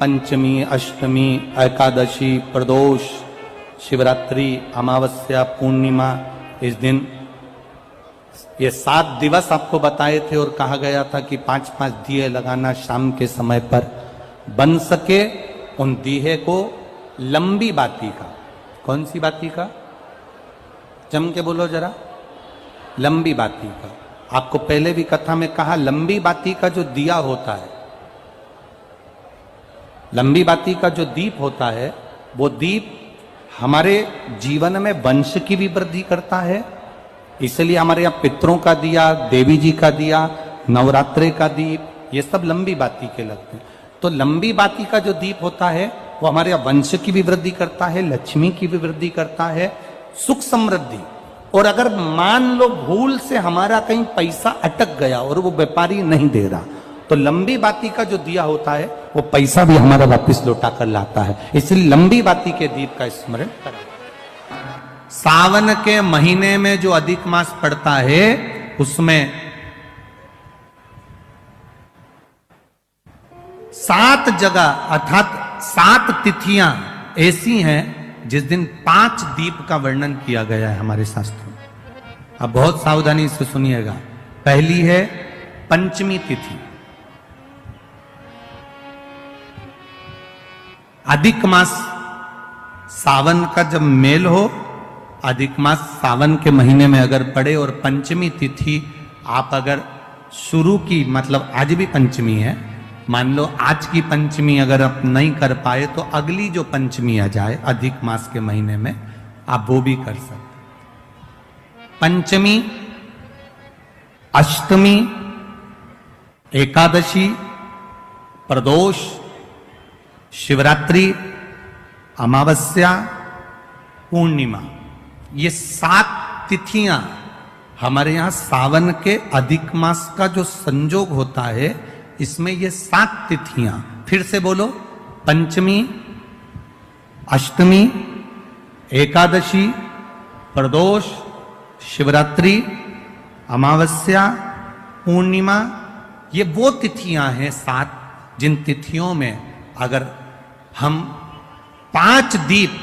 पंचमी, अष्टमी, एकादशी, प्रदोष, शिवरात्रि, अमावस्या, पूर्णिमा, इस दिन ये 7 दिवस आपको बताए थे और कहा गया था कि 5-5 दिए लगाना शाम के समय पर, बन सके उन दिए को लंबी बाती का। कौन सी बाती का? जम के बोलो जरा। लंबी बाती का। आपको पहले भी कथा में कहा, लंबी बाती का जो दिया होता है, लंबी बाती का जो दीप होता है, वो दीप हमारे जीवन में वंश की भी वृद्धि करता है। इसलिए हमारे यहाँ पितरों का दिया, देवी जी का दिया, नवरात्रे का दीप, ये सब लंबी बाती के लगते हैं। तो लंबी बाती का जो दीप होता है वो हमारे यहाँ वंश की भी वृद्धि करता है, लक्ष्मी की भी वृद्धि करता है, सुख समृद्धि। और अगर मान लो भूल से हमारा कहीं पैसा अटक गया और वो व्यापारी नहीं दे रहा, तो लंबी बाती का जो दिया होता है वो पैसा भी हमारा वापस लौटा कर लाता है। इसलिए लंबी बाती के दीप का स्मरण करें। सावन के महीने में जो अधिक मास पड़ता है उसमें 7 जगह अर्थात 7 तिथियां ऐसी हैं जिस दिन 5 दीप का वर्णन किया गया है हमारे शास्त्रों में। अब बहुत सावधानी से सुनिएगा। पहली है पंचमी तिथि। अधिक मास सावन का जब मेल हो, अधिक मास सावन के महीने में अगर पड़े और पंचमी तिथि आप अगर शुरू की, मतलब आज भी पंचमी है, मान लो आज की पंचमी अगर आप नहीं कर पाए तो अगली जो पंचमी आ जाए अधिक मास के महीने में, आप वो भी कर सकते। पंचमी, अष्टमी, एकादशी, प्रदोष, शिवरात्रि, अमावस्या, पूर्णिमा, ये 7 तिथियां हमारे यहां सावन के अधिक मास का जो संजोग होता है, इसमें ये 7 तिथियां, फिर से बोलो, पंचमी, अष्टमी, एकादशी, प्रदोष, शिवरात्रि, अमावस्या, पूर्णिमा, ये वो तिथियां हैं 7 जिन तिथियों में अगर हम 5 दीप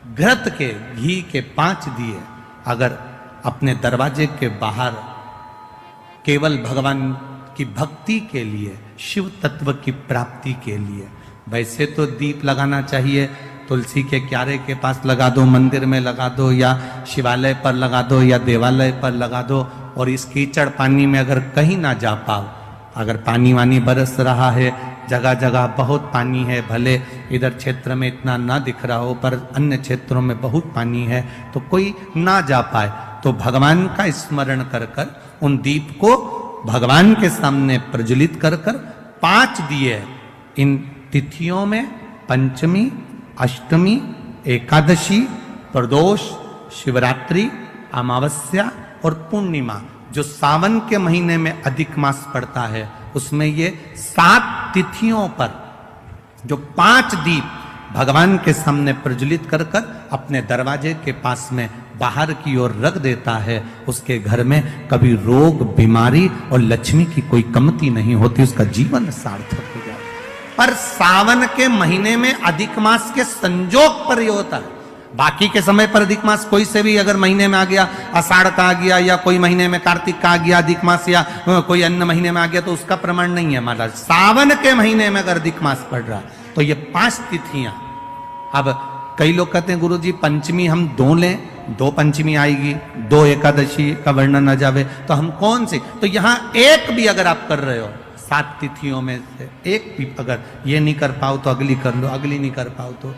घृत के, घी के 5 दिए अगर अपने दरवाजे के बाहर केवल भगवान की भक्ति के लिए, शिव तत्व की प्राप्ति के लिए, वैसे तो दीप लगाना चाहिए, तुलसी के क्यारे के पास लगा दो, मंदिर में लगा दो, या शिवालय पर लगा दो, या देवालय पर लगा दो। और इस कीचड़ पानी में अगर कहीं ना जा पाओ, अगर पानी वानी बरस रहा है, जगह जगह बहुत पानी है, भले इधर क्षेत्र में इतना ना दिख रहा हो पर अन्य क्षेत्रों में बहुत पानी है, तो कोई ना जा पाए तो भगवान का स्मरण कर कर उन दीप को भगवान के सामने प्रज्वलित कर कर 5 दिए इन तिथियों में, पंचमी, अष्टमी, एकादशी, प्रदोष, शिवरात्रि, अमावस्या और पूर्णिमा, जो सावन के महीने में अधिक मास पड़ता है, उसमें ये 7 तिथियों पर जो 5 दीप भगवान के सामने प्रज्वलित कर कर अपने दरवाजे के पास में बाहर की ओर रख देता है, उसके घर में कभी रोग, बीमारी और लक्ष्मी की कोई कमती नहीं होती, उसका जीवन सार्थक हो जाता है। पर सावन के महीने में अधिक मास के संजोग पर यह होता है। बाकी के समय पर अधिक मास कोई से भी अगर महीने में आ गया, आषाढ़ का आ गया, या कोई महीने में कार्तिक का आ गया अधिक मास, या कोई अन्य महीने में आ गया, तो उसका प्रमाण नहीं है महाराज। सावन के महीने में अगर अधिक मास पड़ रहा तो ये 5 तिथियां। अब कई लोग कहते हैं गुरुजी पंचमी हम 2 लें, 2 पंचमी आएगी, 2 एकादशी का वर्णन आ जावे, तो हम कौन सी? तो यहां एक भी अगर आप कर रहे हो 7 तिथियों में से एक भी अगर ये नहीं कर पाओ तो अगली कर लो, अगली नहीं कर पाओ तो